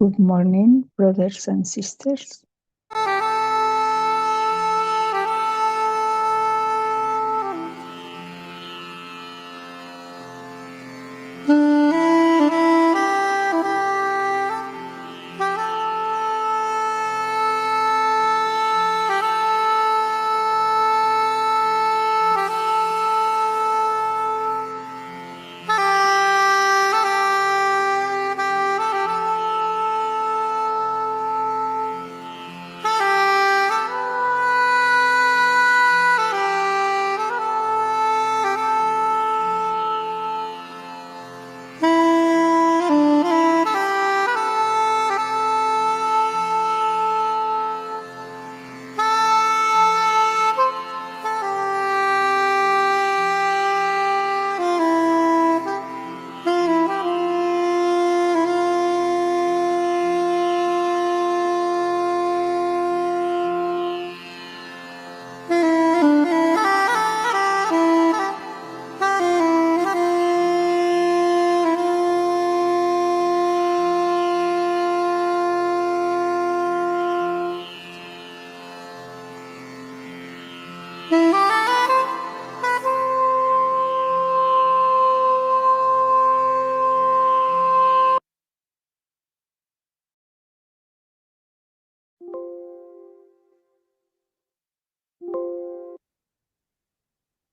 Good morning, brothers and sisters.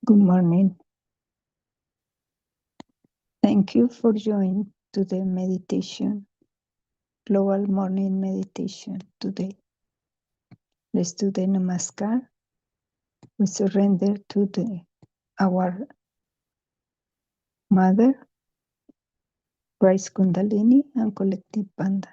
Good morning. Thank you for joining to the meditation, global morning meditation today. Let's do the namaskar. We surrender to our mother, Rise Kundalini, and collective Panda.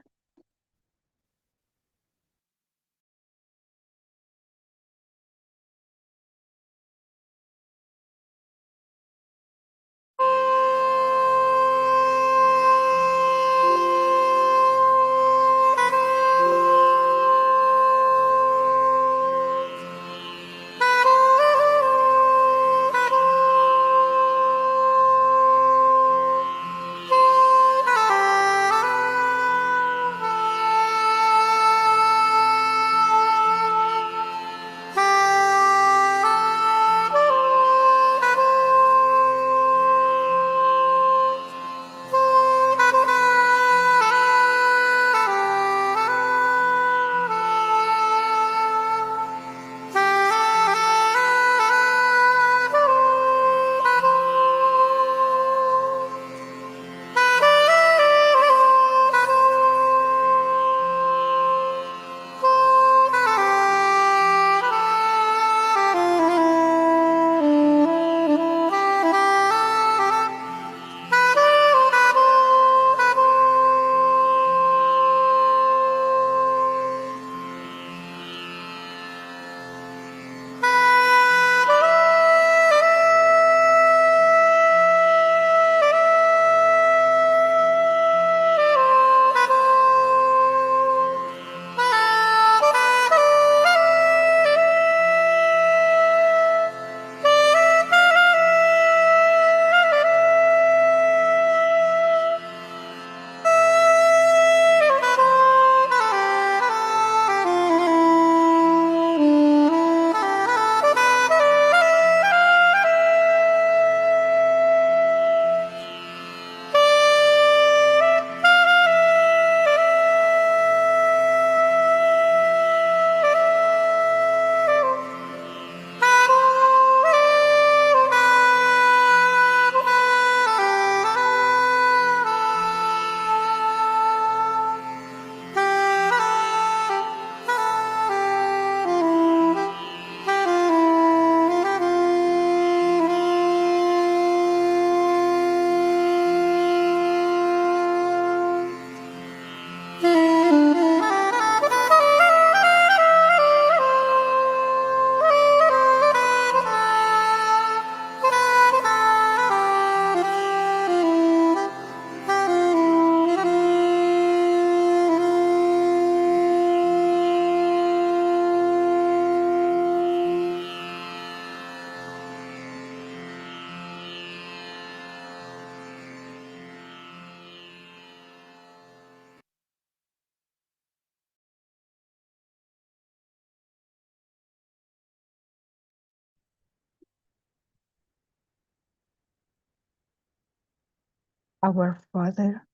Our Father,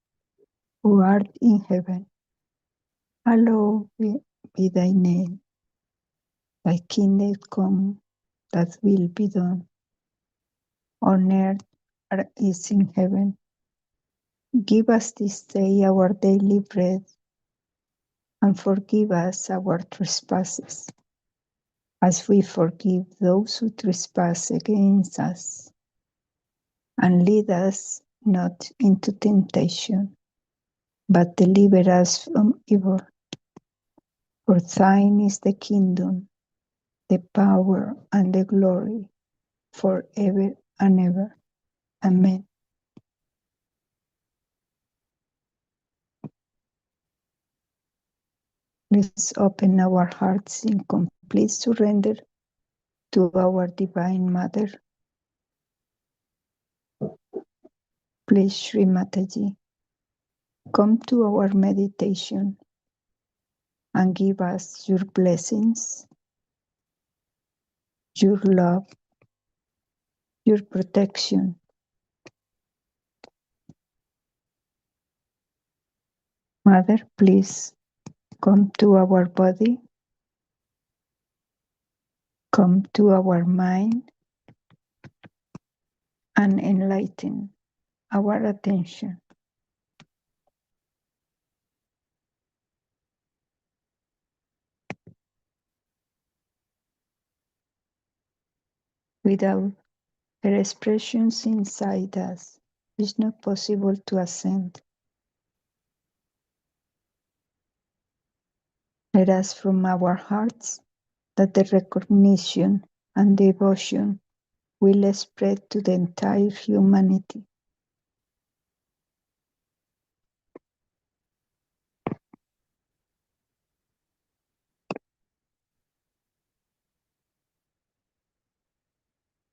who art in heaven, hallowed be thy name. Thy kingdom come, thy will be done, on earth as it is in heaven. Give us this day our daily bread, and forgive us our trespasses, as we forgive those who trespass against us. And lead us not into temptation, but deliver us from evil. For thine is the kingdom, the power, and the glory, forever and ever. Amen. Let's open our hearts in complete surrender to our Divine Mother. Please, Sri Mataji, come to our meditation and give us your blessings, your love, your protection. Mother, please come to our body, come to our mind, and enlighten our attention. Without her expressions inside us, it is not possible to ascend. Let us from our hearts that the recognition and devotion will spread to the entire humanity.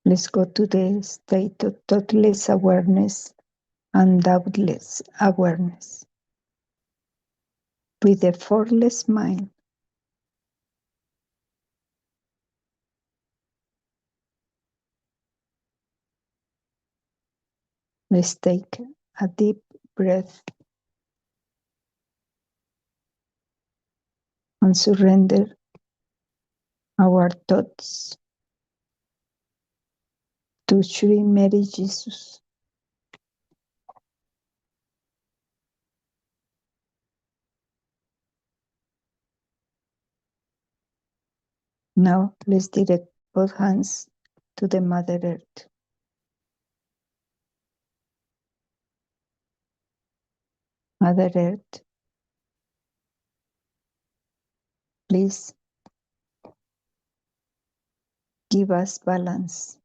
Let's go to the state of thoughtless awareness and doubtless awareness. With a formless mind, let's take a deep breath and surrender our thoughts to Sri Mary Jesus. Now let's direct both hands to the Mother Earth. Mother Earth, please give us balance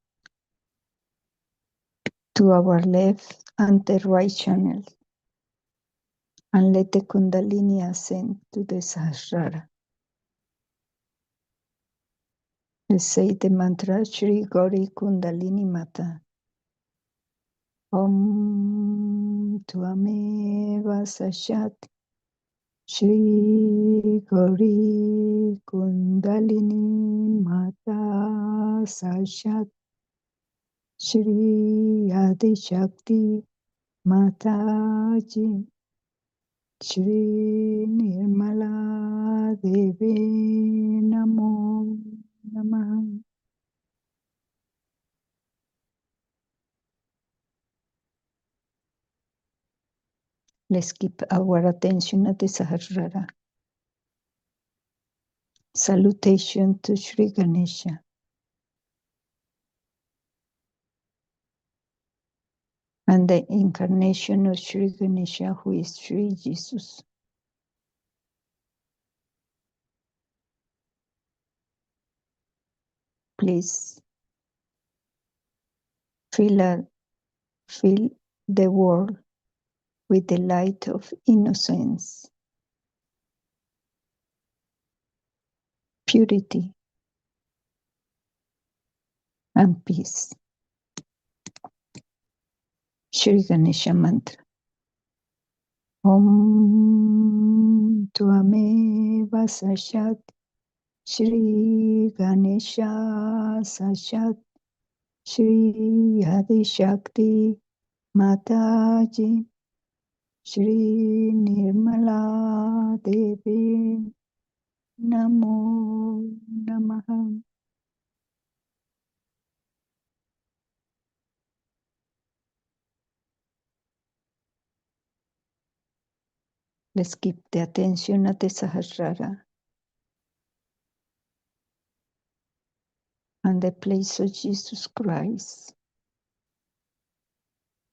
to our left and the right channel, and let the Kundalini ascend to the Sahasrara. Let's say the mantra Shri Gauri Kundalini Mata. Om Tvameva Sashat Shri Gauri Kundalini Mata Sashat Shri Adi Shakti Mataji Shri Nirmala Devi Namo Namaha. Let's keep our attention at the Sahasrara. Salutation to Sri Ganesha. And the incarnation of Sri Ganesha, who is Sri Jesus. Please fill the world with the light of innocence, purity, and peace. Shri Ganesha Mantra. Om Tvameva Sashat Shri Ganesha Sashat Shri Adi Shakti Mataji Shri Nirmala Devi Namo Namaha. Let's keep the attention at the Sahasrara and the place of Jesus Christ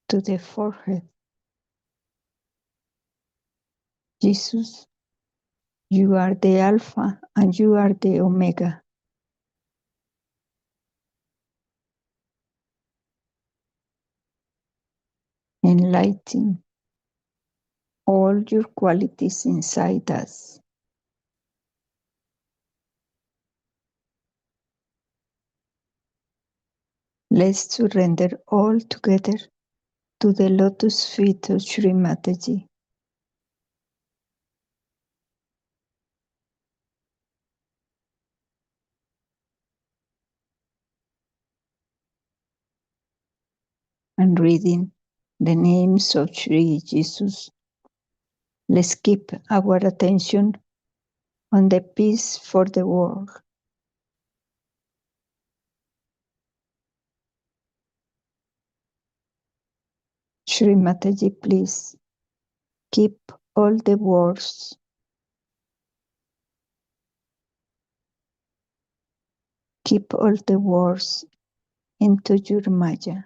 to the forehead. Jesus, you are the Alpha and you are the Omega. Enlighten all your qualities inside us. Let's surrender all together to the lotus feet of Sri Mataji. And reading the names of Sri Jesus, let's keep our attention on the peace for the world. Sri Mataji, please keep all the wars, keep all the wars into your Maya.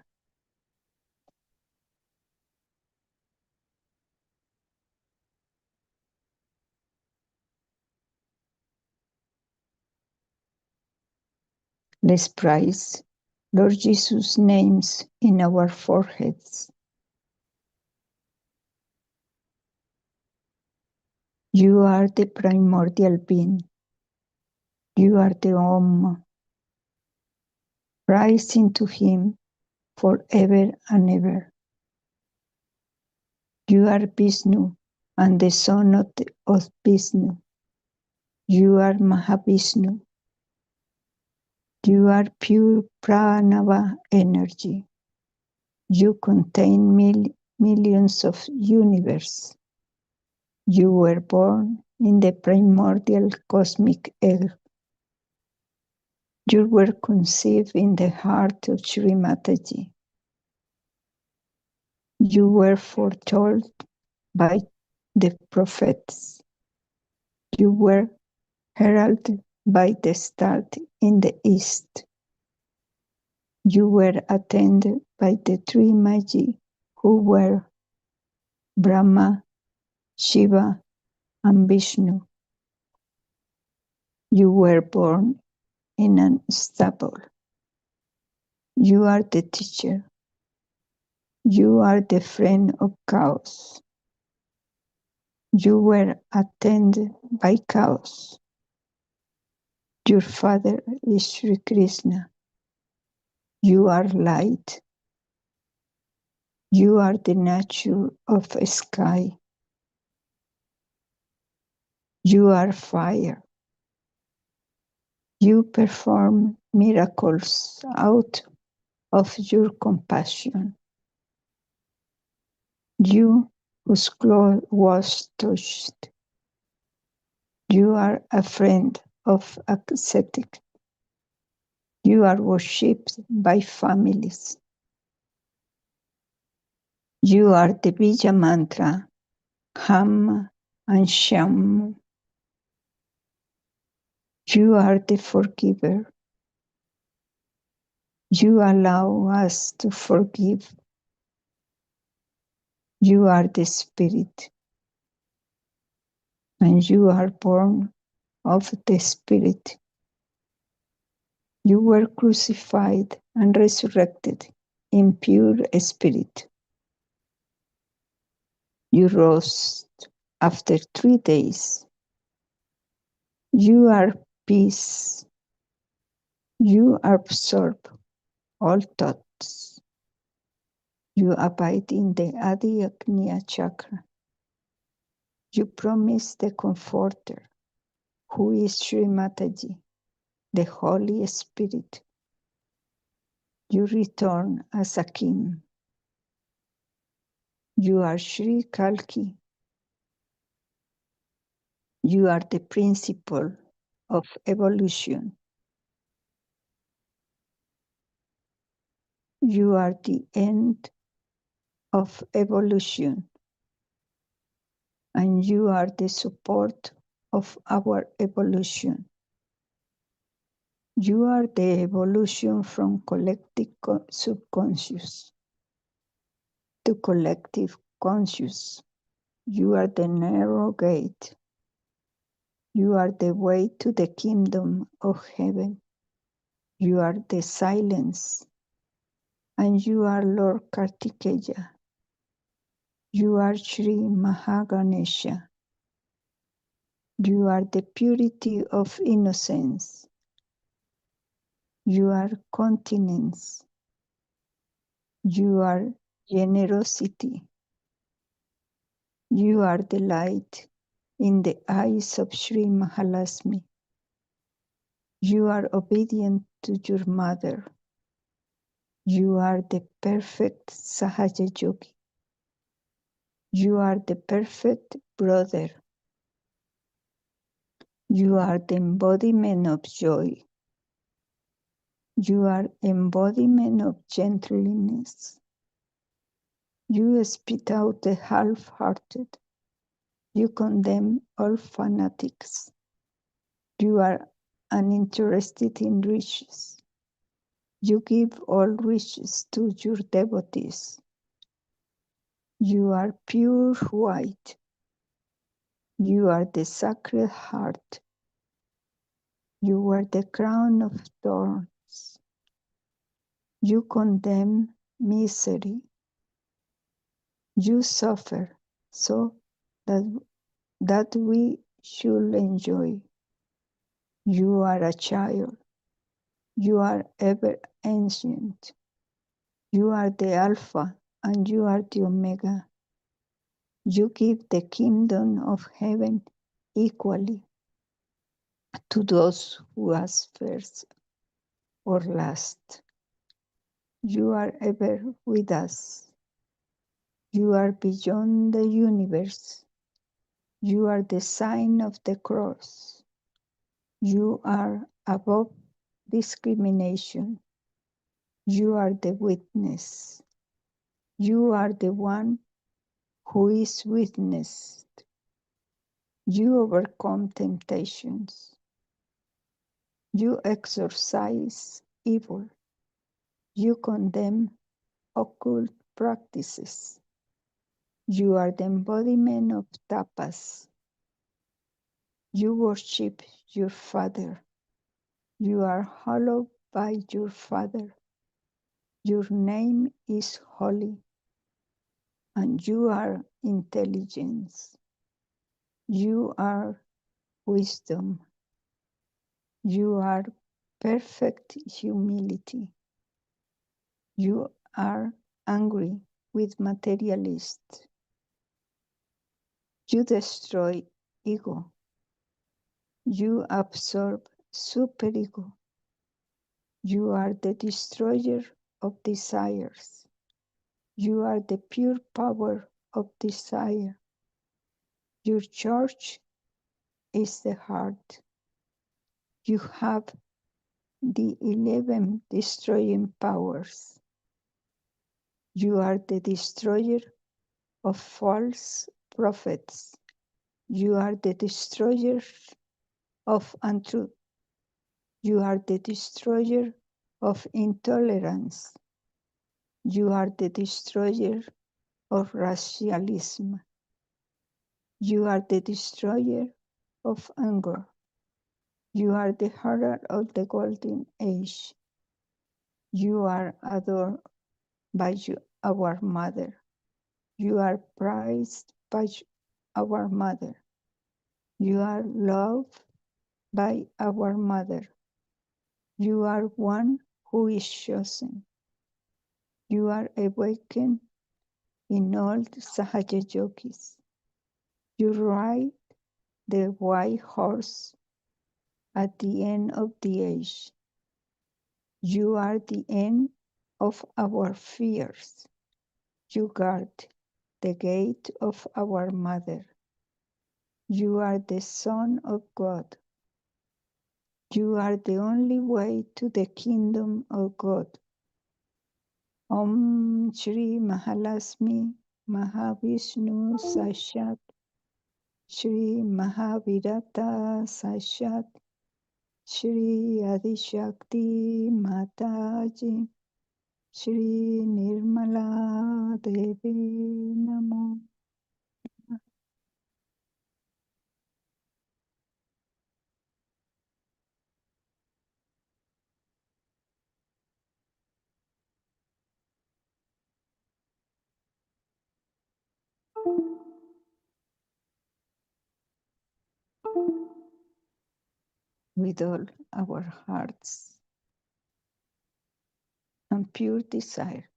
Let's praise Lord Jesus' names in our foreheads. You are the primordial being. You are the Om. Rise into Him forever and ever. You are Vishnu and the son of Vishnu. You are Mahavishnu. You are pure pranava energy. You contain millions of universe. You were born in the primordial cosmic egg. You were conceived in the heart of Sri Mataji. You were foretold by the prophets. You were heralded by the star in the east. You were attended by the three Magi who were Brahma, Shiva, and Vishnu. You were born in an stable. You are the teacher. You are the friend of chaos. You were attended by chaos. Your father is Sri Krishna. You are light. You are the nature of a sky. You are fire. You perform miracles out of your compassion. You whose cloth was touched. You are a friend of ascetic. You are worshipped by families. You are the Bija mantra, Ham and Sham. You are the forgiver. You allow us to forgive. You are the Spirit, and you are born of the Spirit. You were crucified and resurrected in pure spirit. You rose after 3 days. You are peace. You absorb all thoughts. You abide in the Adi Agnya chakra. You promise the Comforter, who is Sri Mataji, the Holy Spirit. You return as a king. You are Sri Kalki. You are the principle of evolution. You are the end of evolution, and you are the support of our evolution. You are the evolution from collective subconscious to collective conscious. You are the narrow gate. You are the way to the kingdom of heaven. You are the silence, and you are Lord Kartikeya. You are Sri Mahaganesha. You are the purity of innocence. You are continence. You are generosity. You are the light in the eyes of Sri Mahalakshmi. You are obedient to your mother. You are the perfect Sahaja yogi. You are the perfect brother. You are the embodiment of joy. You are embodiment of gentleness. You spit out the half-hearted. You condemn all fanatics. You are uninterested in riches. You give all riches to your devotees. You are pure white. You are the sacred heart. You wear the crown of thorns. You condemn misery. You suffer so that we should enjoy. You are a child. You are ever ancient. You are the Alpha and you are the Omega. You give the kingdom of heaven equally to those who ask first or last. You are ever with us. You are beyond the universe. You are the sign of the cross. You are above discrimination. You are the witness. You are the one who is witnessed. You overcome temptations. You exorcise evil. You condemn occult practices. You are the embodiment of tapas. You worship your Father. You are hallowed by your Father. Your name is holy, and you are intelligence. You are wisdom. You are perfect humility. You are angry with materialists. You destroy ego. You absorb superego. You are the destroyer of desires. You are the pure power of desire. Your church is the heart. You have the 11 destroying powers. You are the destroyer of false prophets. You are the destroyer of untruth. You are the destroyer of intolerance. You are the destroyer of racialism. You are the destroyer of anger. You are the herald of the golden age. You are adored by our mother. You are prized by our mother. You are loved by our mother. You are one who is chosen. You are awakened in all Sahaja yogis. You ride the white horse at the end of the age. You are the end of our fears. You guard the gate of our mother. You are the Son of God. You are the only way to the kingdom of God. Om Shri Mahalasmi Mahavishnu Sashat Shri Mahavirata Sashat Shri Adishakti Mataji Shri Nirmala Devi Namo. With all our hearts and pure desire,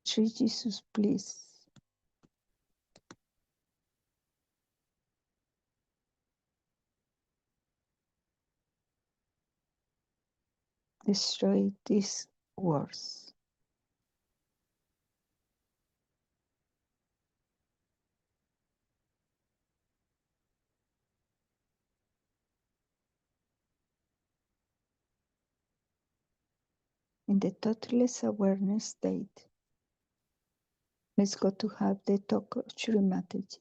Sri Jesus, please destroy these wars. In the totalist awareness state, let's go to have the talk of Shri Mataji.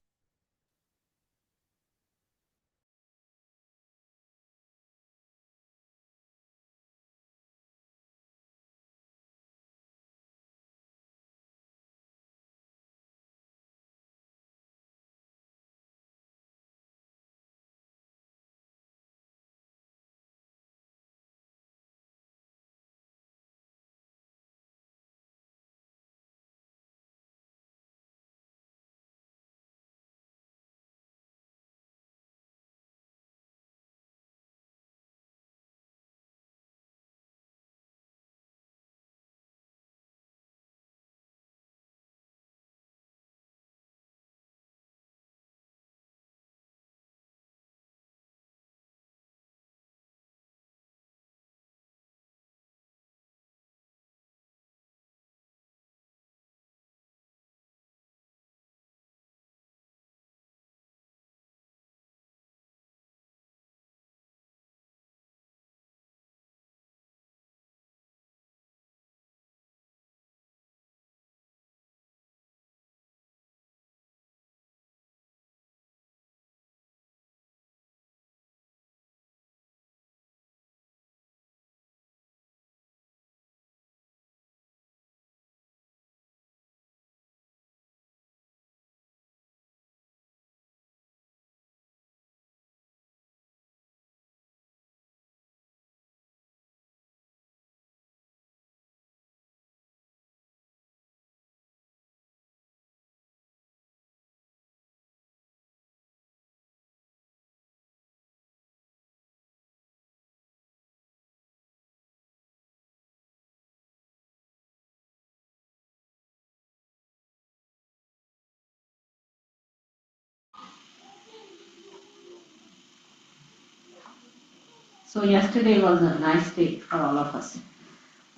So yesterday was a nice day for all of us.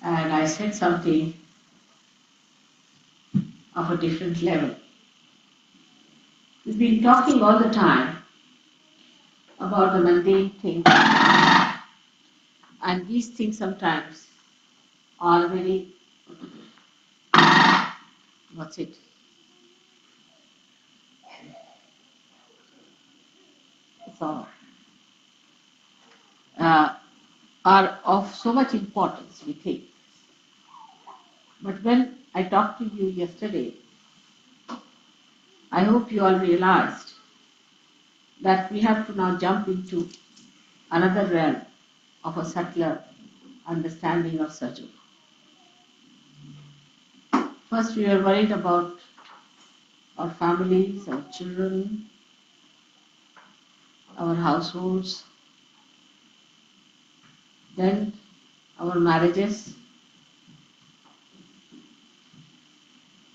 And I said something of a different level. We've been talking all the time about the mundane things, and these things sometimes are very, what's it? It's all, uh, are of so much importance, we think. But when I talked to you yesterday, I hope you all realized that we have to now jump into another realm of a subtler understanding of Sajja. First, we were worried about our families, our children, our households, then our marriages,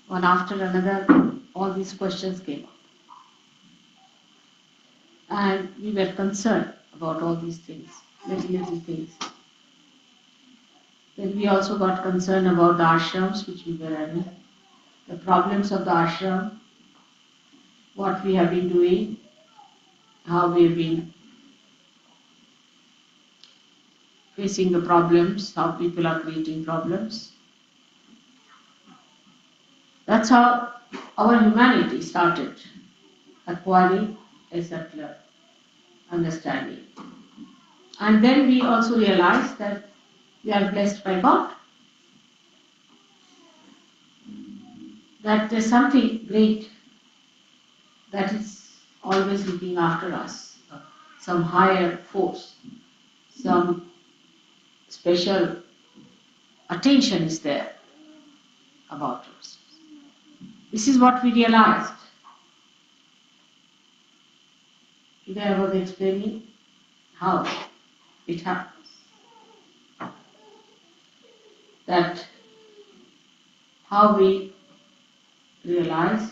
one after another, all these questions came up. And we were concerned about all these things, little things. Then we also got concerned about the ashrams which we were running, the problems of the ashram, what we have been doing, how we have been facing the problems, how people are creating problems. That's how our humanity started acquiring a settler understanding. And then we also realized that we are blessed by God, that there's something great that is always looking after us, some higher force, some special attention is there about us. This is what we realized. Today I was explaining how it happens. That how we realize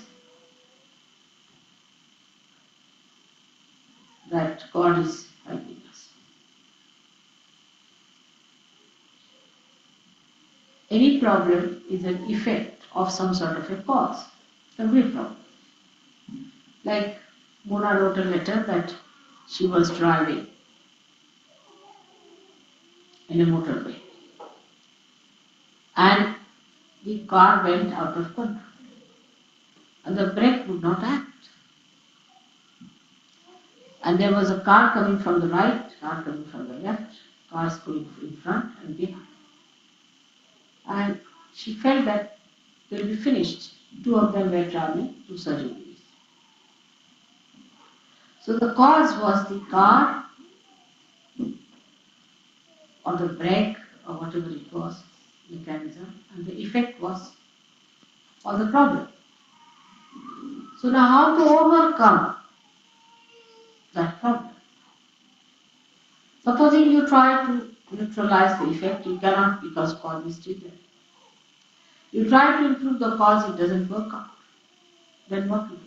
that God is helping us. Any problem is an effect of some sort of a cause. Every problem. Like Mona wrote a letter that she was driving in a motorway and the car went out of control and the brake would not act. And there was a car coming from the right, car coming from the left, cars going in front and behind. And she felt that they'll be finished. Two of them were traveling to surgeries. So the cause was the car or the brake or whatever it was, mechanism, and the effect was or the problem. So now how to overcome that problem? Supposing you try to neutralize the effect, you cannot because cause is still there. You try to improve the cause, it doesn't work out. Then what to do?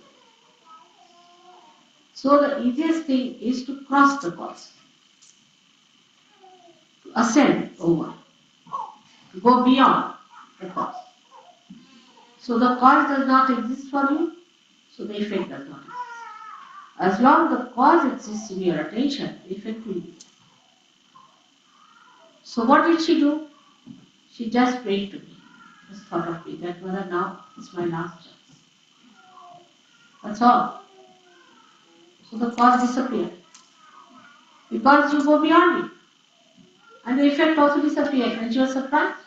So the easiest thing is to cross the cause, to ascend over, to go beyond the cause. So the cause does not exist for you, so the effect does not exist. As long as the cause exists in your attention, the effect will be. So what did she do? She just prayed to me. Just thought of me that Mother, now it's my last chance. That's all. So the cause disappeared. Because you go beyond it. And the effect also disappeared and she was surprised.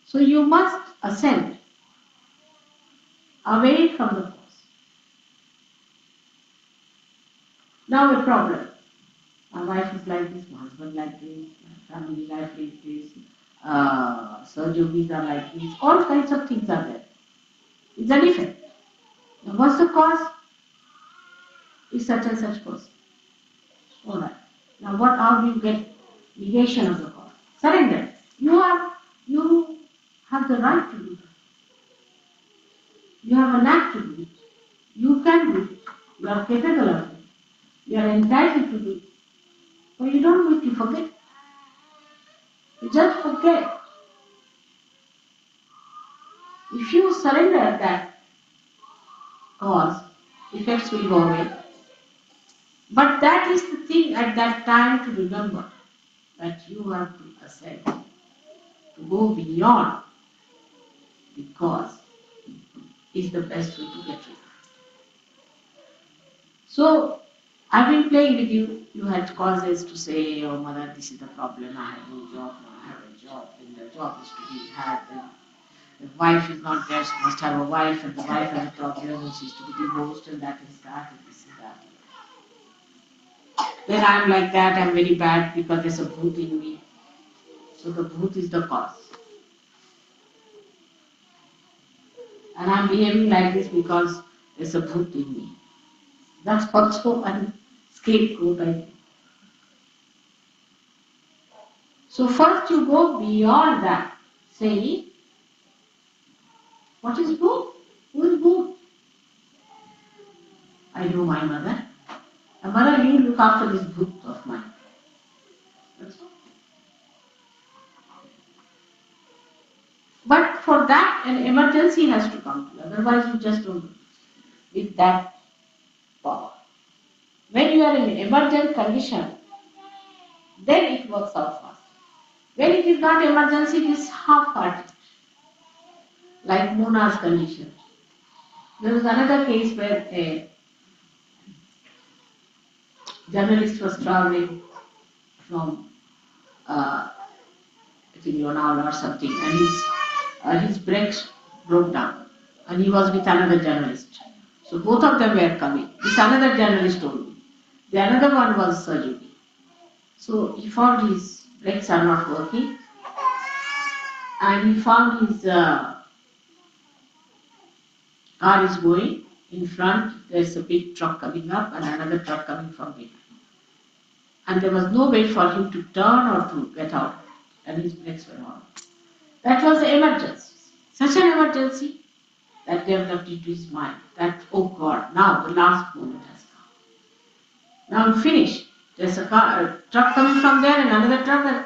So you must ascend away from the cause. Now a problem. My wife is like this, my husband like this, my family life like this, surgeries are like this, all kinds of things are there. It's an effect. Now what's the cause? Is such and such person. Alright. Now how do you get negation of the cause? Surrender. You have the right to do that. You have a knack to do it. You can do it. You are capable of it. You are entitled to do it. But you don't do it, you forget. You just forget. If you surrender that cause, effects will go away. But that is the thing at that time to remember, that you have to ascend, to go beyond the cause is the best way to get rid of it. So, I've been playing with you. You had causes to say, oh Mother, this is the problem, I have no job, now I have a job, and the job is to be had, and the wife is not there, she must have a wife, and the wife has a problem, and she's to be divorced, and that is that, and this is that. Then I'm like that, I'm very bad because there's a bhoot in me. So the bhoot is the cause. And I'm behaving like this because there's a bhoot in me. That's also a scapegoat, I think. So first you go beyond that, saying, what is bhoot? Who is bhoot? I know my mother. Amara, you look after this book of mine. That's all. But for that, an emergency has to come to. Otherwise, you just don't with that power. When you are in emergent condition, then it works out fast. When it is not emergency, it is half-hearted, like Mona's condition. There was another case where a journalist was traveling from, I think, Lonavala or something, and his brakes broke down, and he was with another journalist. So both of them were coming. This another journalist told me. The another one was surgery. So he found his brakes are not working, and he found his car is going in front. There's a big truck coming up and another truck coming from behind. And there was no way for him to turn or to get out, and his brakes were on. That was an emergency. Such an emergency that developed into his mind that, oh God, now the last moment has come. Now I'm finished. There's a truck coming from there and another truck, and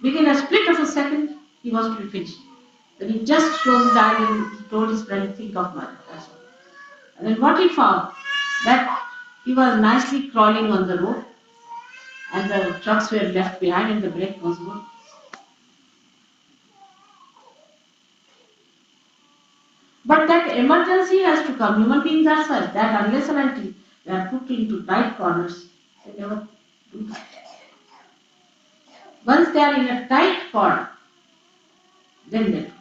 within a split of a second, he was to be finished. Then he just closed his eyes and he told his friend, think of mother, that's all. And then what he found, that he was nicely crawling on the road and the trucks were left behind and the brake was good. But that emergency has to come. Human beings are such that unless and until they are put into tight corners, they never do that. Once they are in a tight corner, then they do.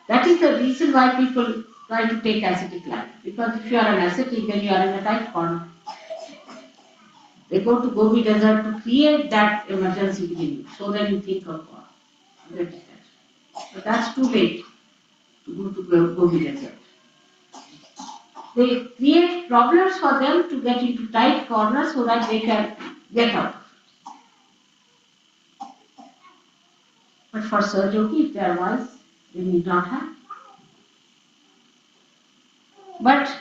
That is the reason why people try to take ascetic life. Because if you are an ascetic, then you are in a tight corner. They go to Gobi Desert to create that emergency within you, so that you think of God. That is that. But that's too late to go to Gobi Desert. They create problems for them to get into tight corners so that they can get out. But for Sahaja, if they are wise, they need not have. But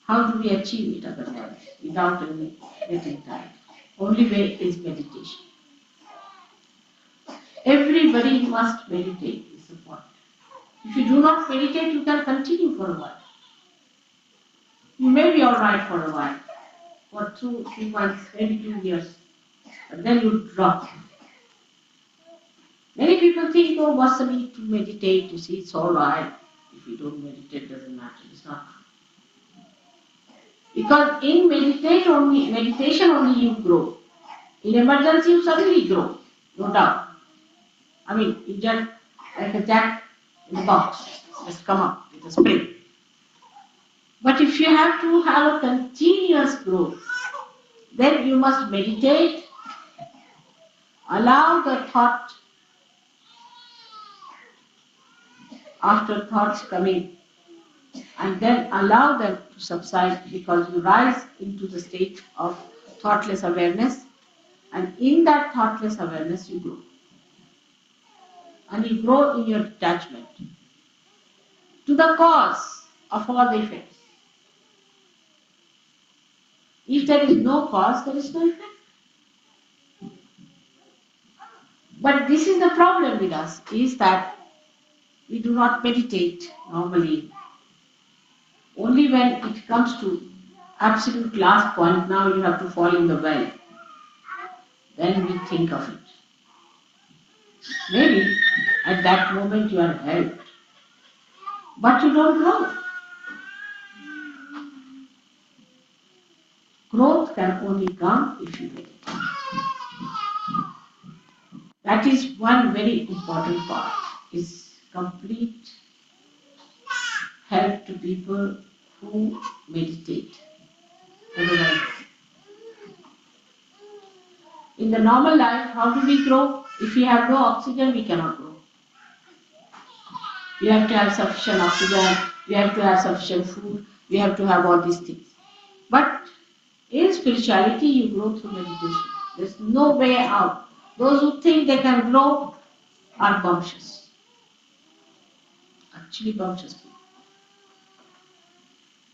how do we achieve it otherwise without getting tired? Only way is meditation. Everybody must meditate is the point. If you do not meditate, you can continue for a while. You may be alright for a while, for 2-3 months, maybe 2 years, but then you drop. Many people think, oh, what's the need to meditate? You see, it's alright. If you don't meditate, it doesn't matter. It's not true. Because in meditation only you grow. In emergency, you suddenly grow, no doubt. I mean, you just like a jack in the box, just come up with a spring. But if you have to have a continuous growth, then you must meditate, allow the thought, after thoughts coming, and then allow them to subside, because you rise into the state of thoughtless awareness, and in that thoughtless awareness you grow. And you grow in your detachment to the cause of all the effects. If there is no cause, there is no effect. But this is the problem with us, is that we do not meditate normally. Only when it comes to absolute last point, now you have to fall in the well, then we think of it. Maybe at that moment you are helped, but you don't grow. Growth can only come if you meditate. That is one very important part, is complete help to people who meditate. Otherwise, in the normal life, how do we grow? If we have no oxygen, we cannot grow. We have to have sufficient oxygen, we have to have sufficient food, we have to have all these things. But in spirituality, you grow through meditation. There's no way out. Those who think they can grow are bumptious. Actually bumptious people.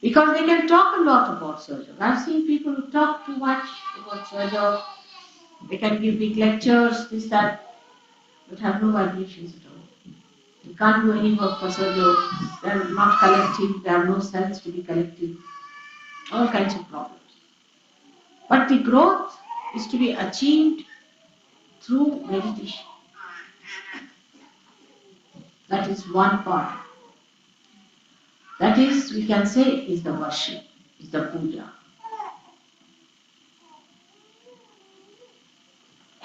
Because they can talk a lot about Sahaja. I've seen people who talk too much about Sahaja. They can give big lectures, this, that, but have no vibrations at all. They can't do any work for Sahaja. They're not collective, they have no sense to be collective. All kinds of problems. But the growth is to be achieved through meditation. That is one part. That is, we can say, is the worship, is the puja.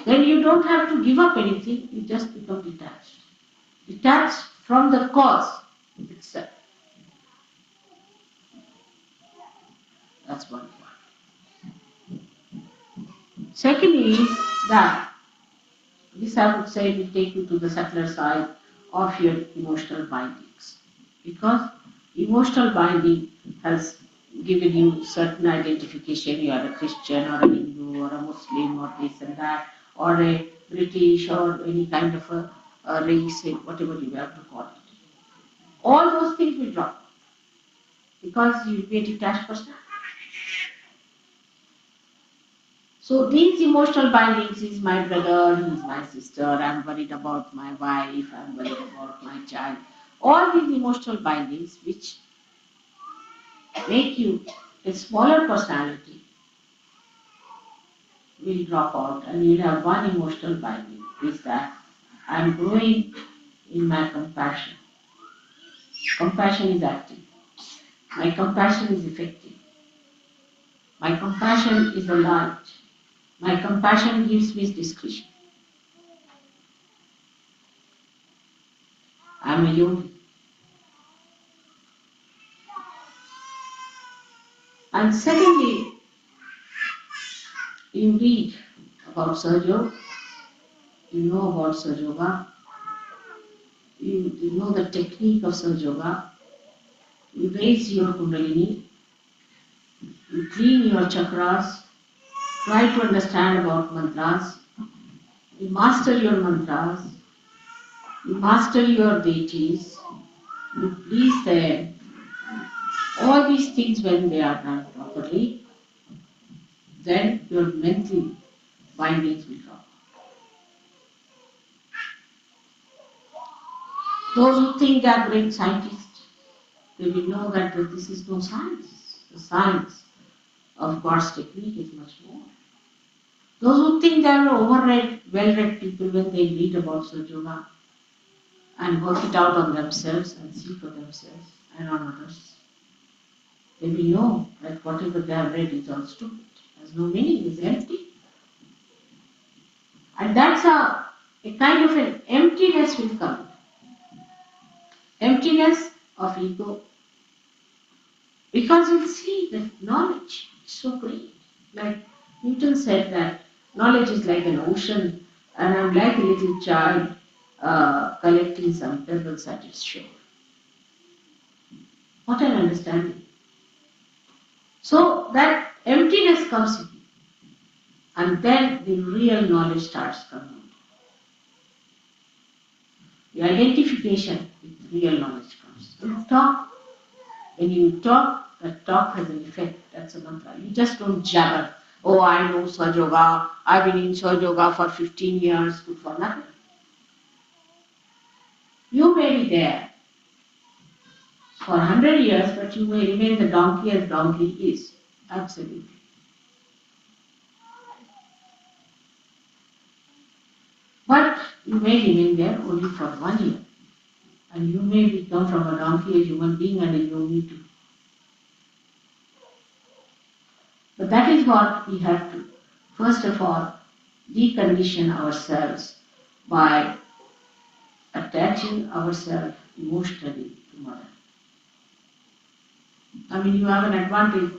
Then you don't have to give up anything, you just become detached. Detached from the cause itself. That's one point. Secondly, is that this I would say will take you to the subtler side of your emotional bindings. Because emotional binding has given you certain identification, you are a Christian or a Hindu or a Muslim or this and that, or a British or any kind of a race, whatever you have to call it. All those things will drop because you will be a detached person. So these emotional bindings is my brother, he is my sister, I'm worried about my wife, I'm worried about my child. All these emotional bindings which make you a smaller personality will drop out and you'll have one emotional binding, is that I'm growing in my compassion. Compassion is active. My compassion is effective. My compassion is a light. My compassion gives me discretion. I'm a yogi. And secondly, you read about Sahaja, you know about Sahaja Yoga, you know the technique of Sahaja Yoga, you raise your Kundalini, you clean your chakras, try to understand about mantras, you master your mantras, you master your deities, you please them. All these things, when they are done properly, then your mental bindings will drop. Those who think they are great scientists, they will know that this is no science. The science of God's technique is much more. Those who think they are overread, well-read people, when they read about Sahaja Yoga and work it out on themselves and see for themselves and on others, they will know that whatever they have read is all stupid, has no meaning, is empty. And that's a kind of an emptiness will come. Emptiness of ego. Because you'll see that knowledge is so great. Like Newton said that knowledge is like an ocean and I'm like a little child collecting some pebbles at its shore. What an understanding. So that emptiness comes in and then the real knowledge starts coming. The identification with real knowledge comes. You talk. When you talk, that talk has an effect. That's a mantra. You just don't jabber. Oh, I know Sahaja Yoga. I've been in Sahaja Yoga for 15 years. Good for nothing. You may be there for 100 years, but you may remain the donkey as donkey is. Absolutely. But you may remain there only for 1 year. And you may become from a donkey a human being and a yogi too. But that is what we have to, first of all, decondition ourselves by attaching ourselves emotionally to Mother. I mean, you have an advantage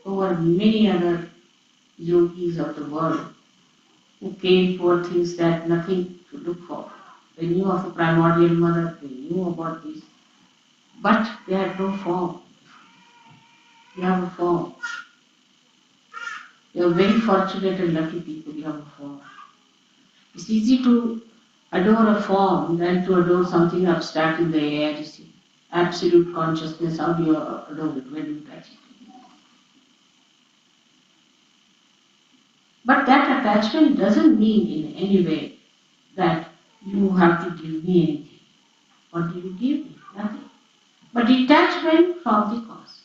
over many other yogis of the world who came for things that nothing to look for. They knew of a primordial mother, they knew about this, but they had no form. You have a form. You are very fortunate and lucky people, you have a form. It's easy to adore a form than to adore something abstract in the air, you see. absolute consciousness, how do you know it, when you touch it? But that attachment doesn't mean in any way that you have to give me anything. What do you give me? Nothing. But detachment from the cause.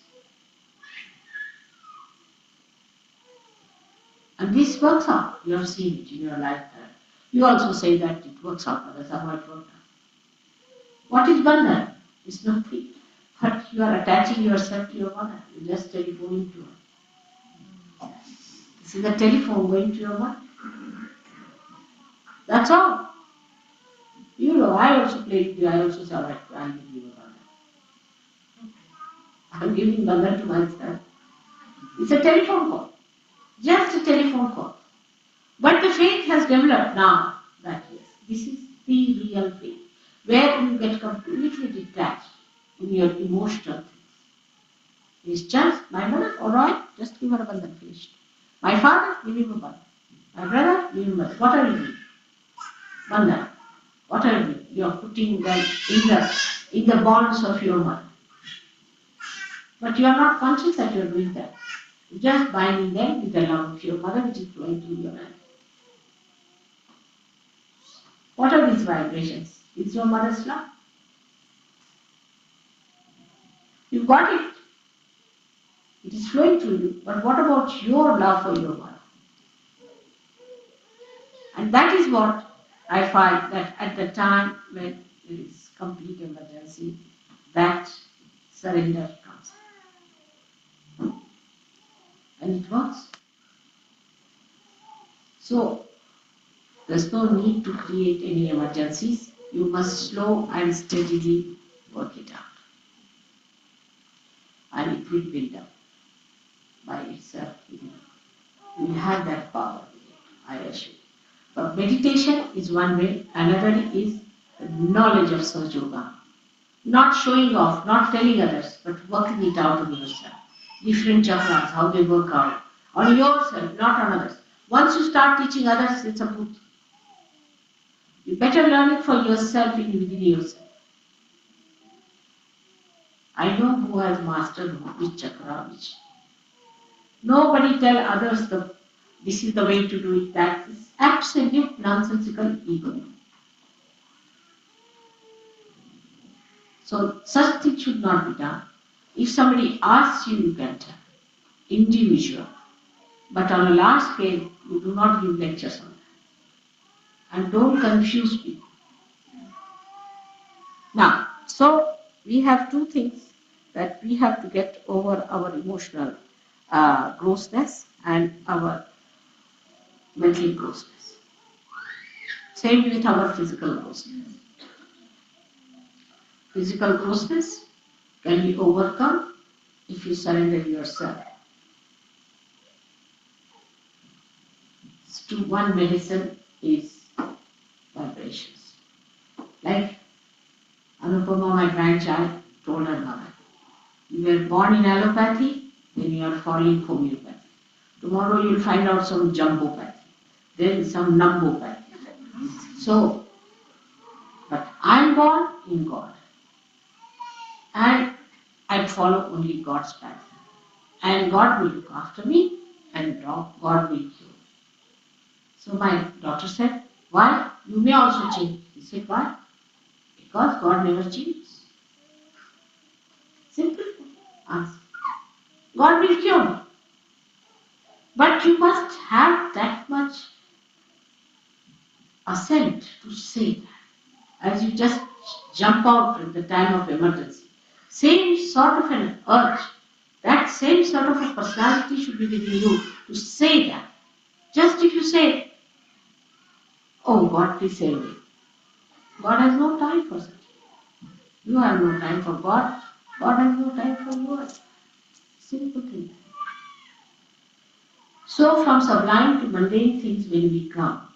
And this works out. You have seen it in your lifetime. You also say that it works out, but that's how it worked out. What is bandhan? It's nothing. But you are attaching yourself to your mother. You just telephoning to her. This is a telephone going to your mother. That's all. You know, I also play with you. I also say, all right, I'll give you a bandhan. I'm giving bandhan to myself. It's a telephone call. Just a telephone call. But the faith has developed now that yes, this is the real faith, where you get completely detached in your emotional things. It's just my mother, alright, just give her a bandhan, finished. My father, give him a bandhan. My brother, give him a bandhan. What are you doing? Bandhan. What are you doing? You are putting them in the bonds of your mother. But you are not conscious that you are doing that. You are just binding them with the love of your mother, which is flowing through your hand. What are these vibrations? It's your mother's love. You got it. It is flowing through you. But what about your love for your mother? And that is what I find that at the time when there is complete emergency, that surrender comes. And it works. So, there's no need to create any emergencies. You must slow and steadily work it out. And it will build up by itself. You have that power, I assure you. But meditation is one way, another is the knowledge of Sahaja. Not showing off, not telling others, but working it out on yourself. Different chakras, how they work out. On yourself, not on others. Once you start teaching others, it's a booth. You better learn it for yourself within yourself. I know who has mastered which chakra, which. Nobody tell others this is the way to do it. That is absolute nonsensical ego. So such things should not be done. If somebody asks you, you can tell. Individual. But on a large scale, you do not give lectures on that. And don't confuse people. Now, so we have two things that we have to get over our emotional grossness and our mental grossness. Same with our physical grossness. Physical grossness can be overcome if you surrender yourself to one medicine is vibrations. Like Anupama, my grandchild, told her mother, you were born in allopathy, then you are following homeopathy. Tomorrow you will find out some jumbopathy, then some numbopathy. So, but I am born in God. And I follow only God's path. And God will look after me and God will cure. So my daughter said, why? You may also change. He said, why? Because God never changes. Simple answer. God will cure me. But you must have that much assent to say that. As you just jump out at the time of emergency. Same sort of an urge, that same sort of a personality should be within you to say that. Just if you say, oh God, please save me. God has no time for such. You have no time for God. God has no time for you. Simple thing. So from sublime to mundane things when we come,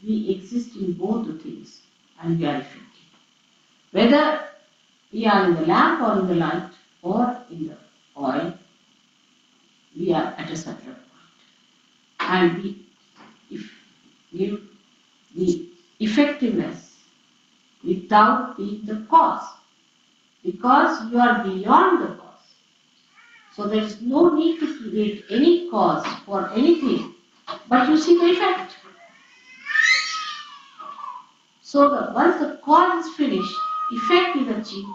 we exist in both the things and we are effective. Whether we are in the lamp or in the light or in the oil, we are at a certain point. And we give the effectiveness without being the cause. because you are beyond the cause. So there is no need to create any cause for anything, but you see the effect. So once the cause is finished, effect is achieved,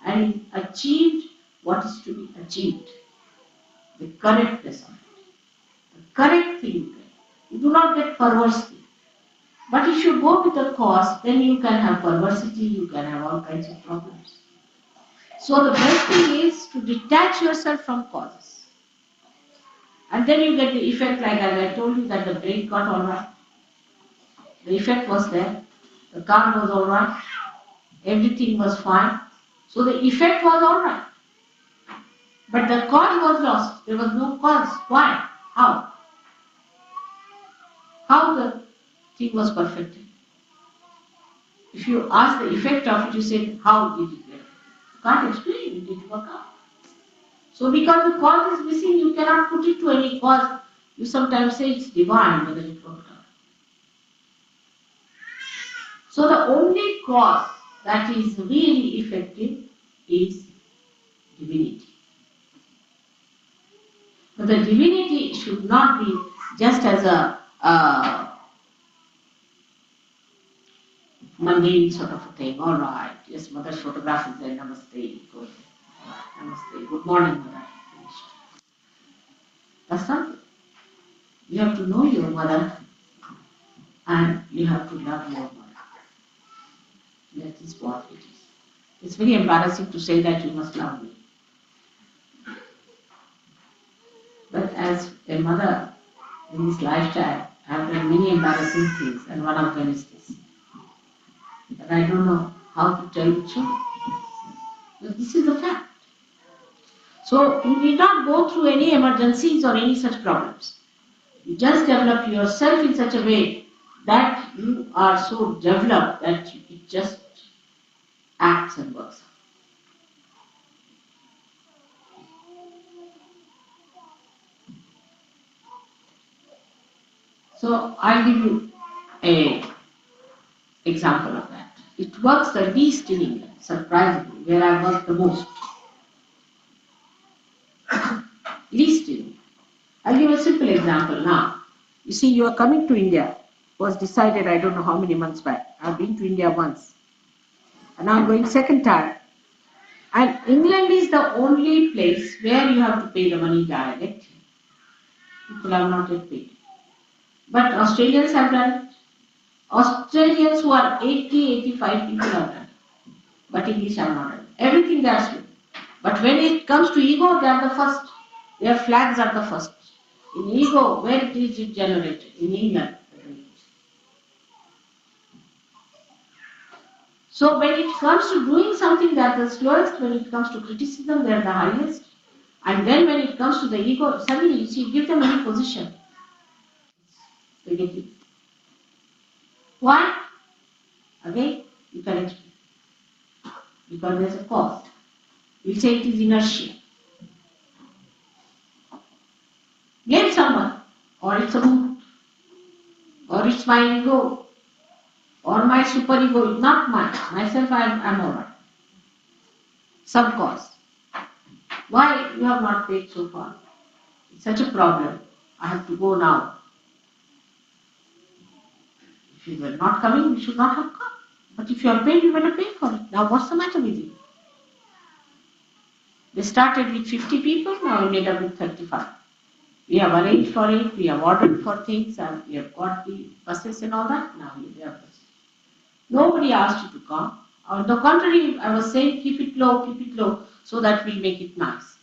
and is achieved what is to be achieved. The correctness of it. The correct thing you get. You do not get perverse thing. But if you go with the cause, then you can have perversity, you can have all kinds of problems. So the best thing is to detach yourself from causes. And then you get the effect, like as I told you, that the brain got alright. The effect was there. The car was alright. Everything was fine. So the effect was alright. But the cause was lost. There was no cause. Why? How? How the thing was perfected? If you ask the effect of it, you say, how did it get? You can't explain. It didn't work out. So because the cause is missing, you cannot put it to any cause. You sometimes say it's divine, whether it worked out. So the only cause that is really effective is divinity. But the divinity should not be just as a mundane sort of a thing. All right, yes, mother's photograph is there. Namaste. Good. Namaste. Good morning, mother. Finished. That's not it. You have to know your mother and you have to love your mother. That is what it is. It's very embarrassing to say that you must love me. But as a mother in this lifetime, I have done many embarrassing things, and one of them is this. But I don't know how to tell the truth. But this is the fact. So you need not go through any emergencies or any such problems. You just develop yourself in such a way that you are so developed that it just acts and works. So I'll give you a example of that. It works the least in England, surprisingly, where I work the most. Least in England. I'll give a simple example now. You see, you are coming to India. Was decided I don't know how many months back. I've been to India once. And now I'm going second time. And England is the only place where you have to pay the money direct. People have not yet paid. But Australians have done it. Australians who are 80, 85 people have done it. But English have not done it. Everything they are slow. But when it comes to ego, they are the first. Their flags are the first. In ego, where is it generated? In England. So when it comes to doing something, they are the slowest. When it comes to criticism, they are the highest. And then when it comes to the ego, suddenly you see, give them any position. They get it. Why? Again, you can explain. Because there is a cause. We say it is inertia. Blame someone, or it's a mood, or it's my ego, or my superego, not mine. Myself, I'm alright. Some cause. Why you have not paid so far? It's such a problem. I have to go now. If you were not coming, you should not have come. But if you are paid, you better pay for it. Now what's the matter with you? They started with 50 people, now we ended up with 35. We have arranged for it, we have ordered for things, and we have got the buses and all that. Now we have buses. Nobody asked you to come. On the contrary, I was saying keep it low, so that we'll make it nice.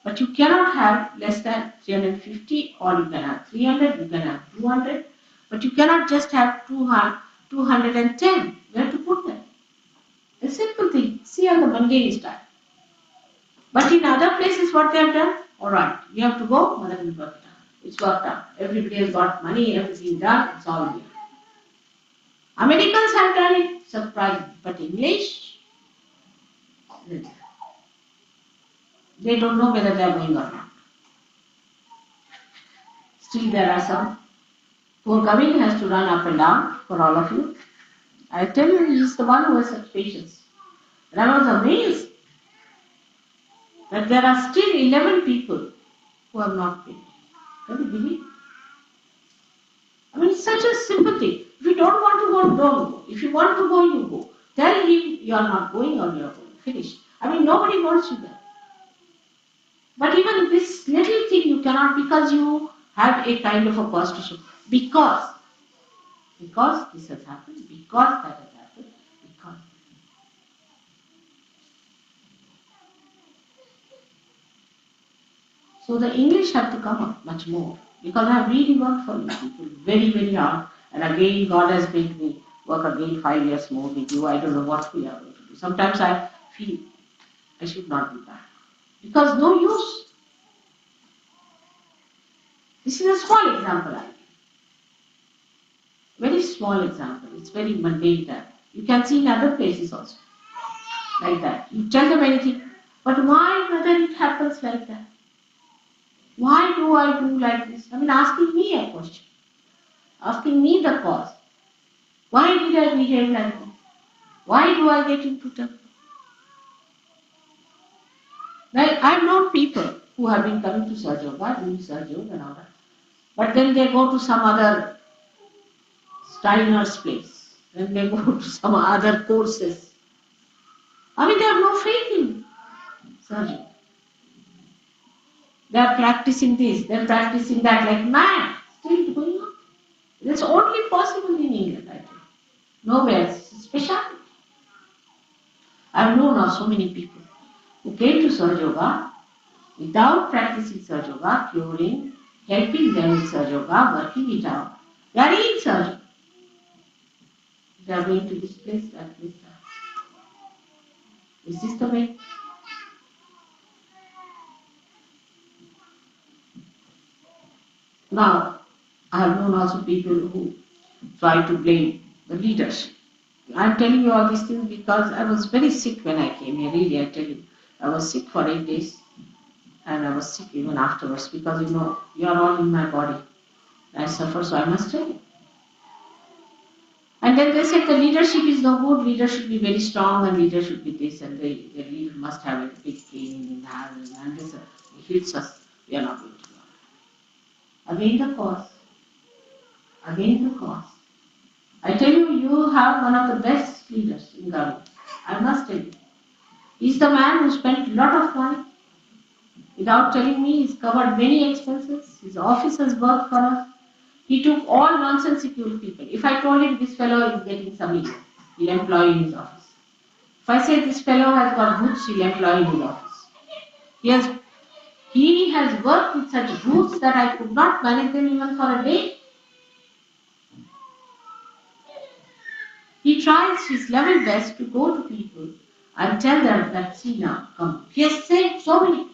But you cannot have less than 350, or you can have 300, you can have 200, but you cannot just have 210. Where to put them? A simple thing. See on the mundane style. But in other places, what they have done? All right, we have to go. Mother will work it out. It's worked out. Everybody has got money, everything done. It's all here. Americans have done it, surprising. But English, they don't know whether they are going or not. Still, there are some. Poor Kavin has to run up and down for all of you. I tell you, he is the one who has such patience. And I was amazed that there are still 11 people who have not paid. Can you believe? I mean, it's such a simple thing. If you don't want to go, don't go. If you want to go, you go. Tell him you are not going or you are going. Finish. I mean, nobody wants you there. But even this little thing you cannot, because you have a kind of a position. Because this has happened, because that has happened, because. So the English have to come up much more. Because I have really worked for you people very, very hard. And again, God has made me work again 5 years more with you. I don't know what we are going to do. Sometimes I feel I should not be back. Because no use. This is a small example I give. Very small example. It's very mundane that. You can see in other places also. Like that. You tell them anything. But why, mother, it happens like that? Why do I do like this? I mean, asking me a question. Asking me the cause. Why did I behave like this? Why do I get into trouble? Like, I've known people who have been coming to Sahaja, doing Sahaja and all that. But then they go to some other Steiner's place. Then they go to some other courses. I mean, they have no faith in Sahaja. They are practicing this, they are practicing that like mad. Still going on. That's only possible in England, I think. Nowhere else. It's speciality. I've known now so many people who came to Sahaja Yoga without practicing Sahaja Yoga, curing, helping them with Sahaja Yoga, working it out. They are in Sahaja. They are going to this place, that place, that. This is the way. Now, I have known also people who try to blame the leadership. I'm telling you all these things because I was very sick when I came here, really, I tell you. I was sick for 8 days and I was sick even afterwards because, you are all in my body. I suffer, so I must tell you. And then they said the leadership is no good, leader should be very strong and leader should be this and the leader must have a big cane in the hand and this hits us, we are not going to do. Again the cause. Again the cause. I tell you, you have one of the best leaders in government. I must tell you. He's the man who spent a lot of money. Without telling me, he's covered many expenses. His office has worked for us. He took all nonsensical people. If I told him this fellow is getting some million, he'll employ in his office. If I say this fellow has got boots, he'll employ in his office. He has worked with such boots that I could not manage them even for a day. He tries his level best to go to people and tell them that, see now, come. He has said so many.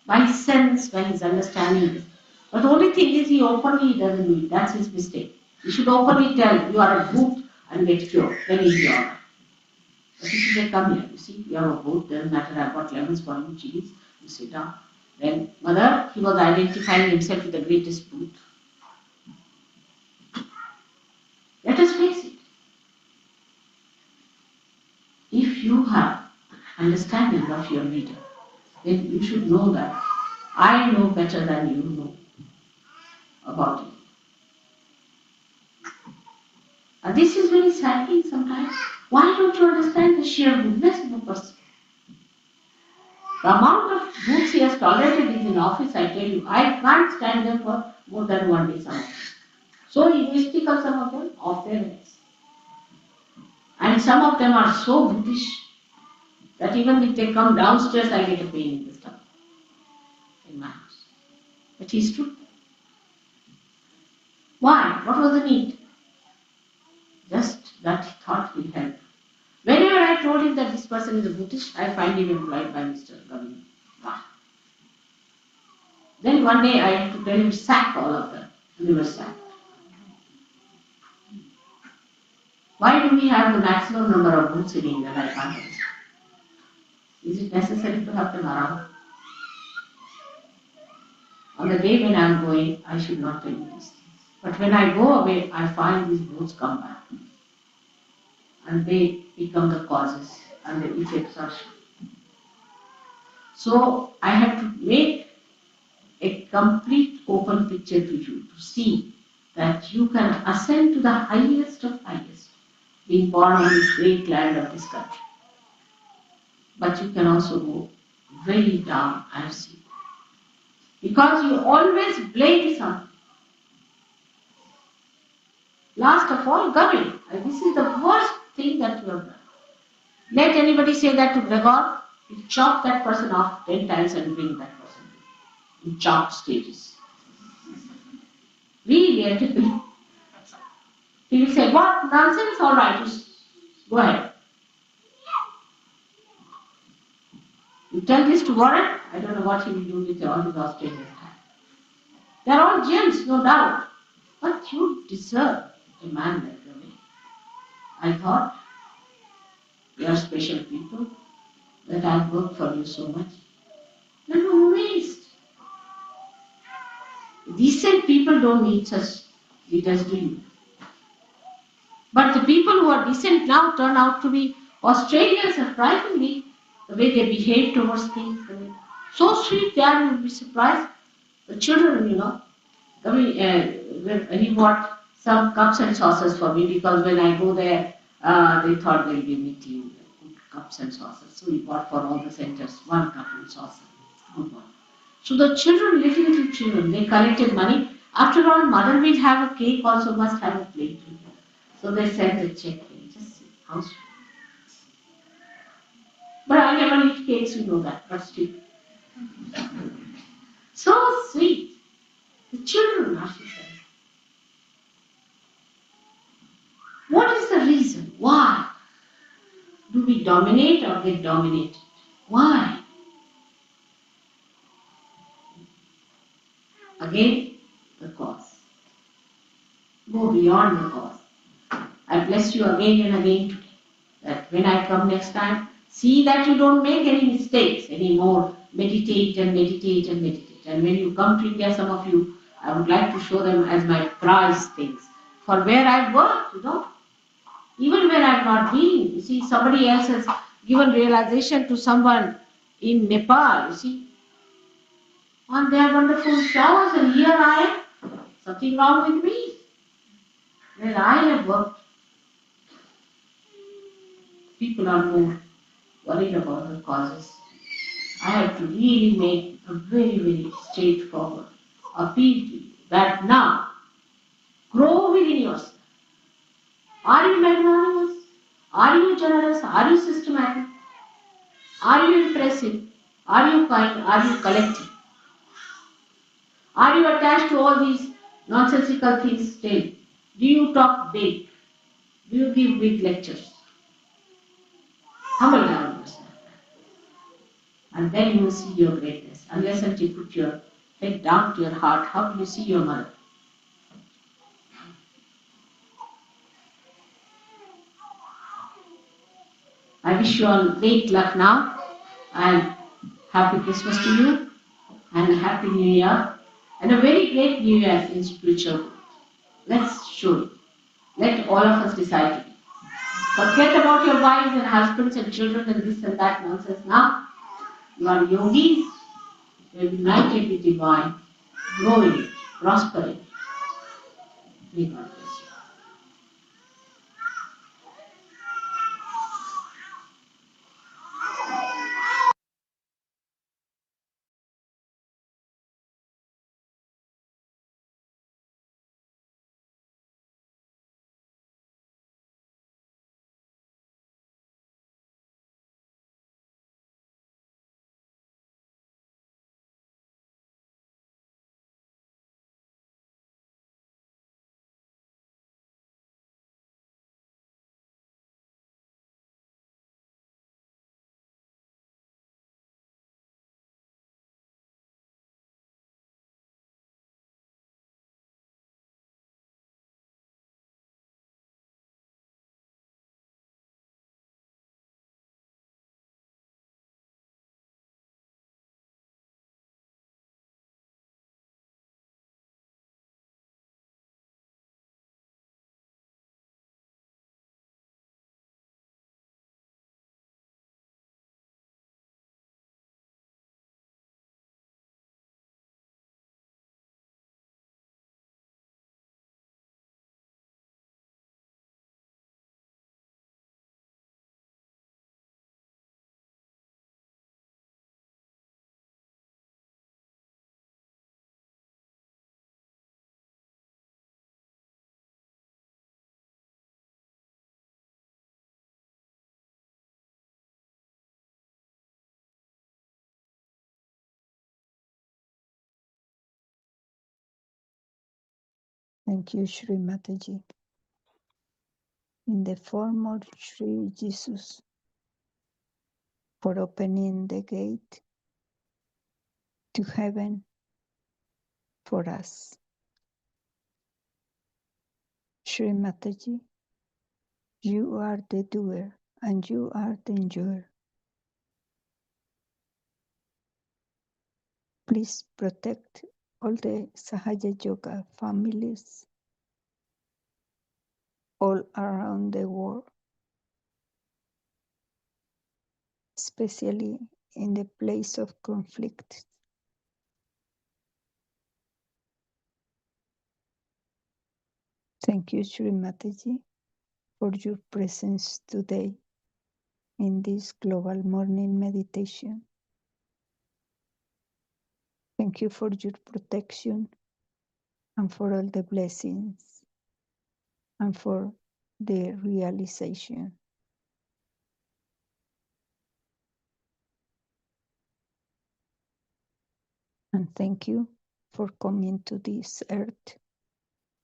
By his sense, by his understanding. But the only thing is he openly doesn't do it. That's his mistake. He should openly tell you are a boot and get cured. Then he'll be alright. But he should say, come here. You see, you are a boot. Doesn't matter. I've got lemons for you, chilies. You sit down. Then, mother, he was identifying himself with the greatest boot. Let us face it. If you have understanding of your leader, then you should know that I know better than you know about it. And this is very saddening sometimes. Why don't you understand the sheer goodness of a person? The amount of books he has tolerated is in office, I tell you, I can't stand them for more than 1 day some. So egoistical some of them, off their heads. And some of them are so brutish that even if they come downstairs, I get a pain in the stomach. In my house. But he's true. Why? What was the need? Just that he thought he'd help. Whenever I told him that this person is a Buddhist, I find him employed by Mr. Government. Then one day I had to tell him, sack all of them. And they were sacked. Why do we have the maximum number of booths in England? I can't understand. Is it necessary to have them around? On the day when I am going, I should not tell you these things. But when I go away, I find these booths come back. And they become the causes and the effects are shown. So I have to make a complete open picture to you to see that you can ascend to the highest of highest, being born on this great land of this country. But you can also go very down, I've seen. Because you always blame something. Last of all, Gavin. This is the worst thing that you have done. Let anybody say that to Gregor, you chop that person off 10 times and bring that person in chopped stages. Really, he will say, what nonsense, all right, go ahead. You tell this to Warren, I don't know what he will do with all his Australian time. They're all gems, no doubt. But you deserve a man like Ravi. I thought you are special people, that I've worked for you so much. You're no waste. Decent people don't need such leaders, do you? But the people who are decent now turn out to be Australians, surprisingly, the way they behave towards things. I mean, so sweet they are, you'll be surprised. The children, when he bought some cups and saucers for me because when I go there, they thought they'll give me tea, good cups and saucers. So he bought for all the centers one cup and saucer, good one. So the children, little children, they collected money. After all, mother will have a cake, also must have a plate. So they sent a check. Just see how sweet. But I never eat cakes, you know that, but still. So sweet. The children, Rashi says. What is the reason? Why do we dominate or get dominated? Why? Again, the cause. Go beyond the cause. I bless you again and again today. That when I come next time, see that you don't make any mistakes anymore. Meditate and meditate and meditate. And when you come to India, some of you, I would like to show them as my prize things. For where I've worked, even when I've not been, you see, somebody else has given realization to someone in Nepal, you see, and they are wonderful showers, and here I am, something wrong with me. Where I have worked, people are more worried about the causes. I have to really make a very, very straightforward appeal to you that now grow within yourself. Are you magnanimous? Are you generous? Are you systematic? Are you impressive? Are you kind? Are you collective? Are you attached to all these nonsensical things still? Do you talk big? Do you give big lectures? Humble down yourself. And then you will see your greatness. Unless until you put your head down to your heart, how will you see your mother? I wish you all great luck now and happy Christmas to you and happy New Year and a very great New Year in spiritual growth. Let's show it. Let all of us decide to be. Forget about your wives and husbands and children and this and that nonsense now. You are yogis, you are united with divine, growing, prospering. May God bless you. Thank you, Shri Mataji. In the form of Shri Jesus, for opening the gate to heaven for us. Shri Mataji, you are the doer and you are the enjoyer. Please protect all the Sahaja Yoga families all around the world, especially in the place of conflict. Thank you, Shri Mataji, for your presence today in this global morning meditation. Thank you for your protection and for all the blessings and for the realization. And thank you for coming to this earth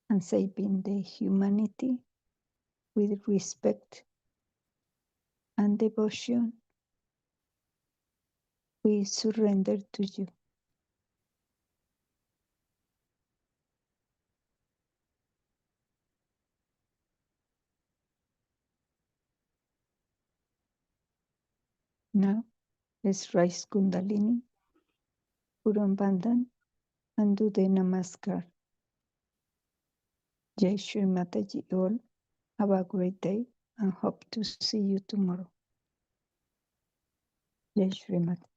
and saving the humanity with respect and devotion. We surrender to you. Now, let's rise Kundalini, Puran Bandhan, and do the Namaskar. Jai Shri Mataji all. Have a great day and hope to see you tomorrow. Jai Shri Mataji.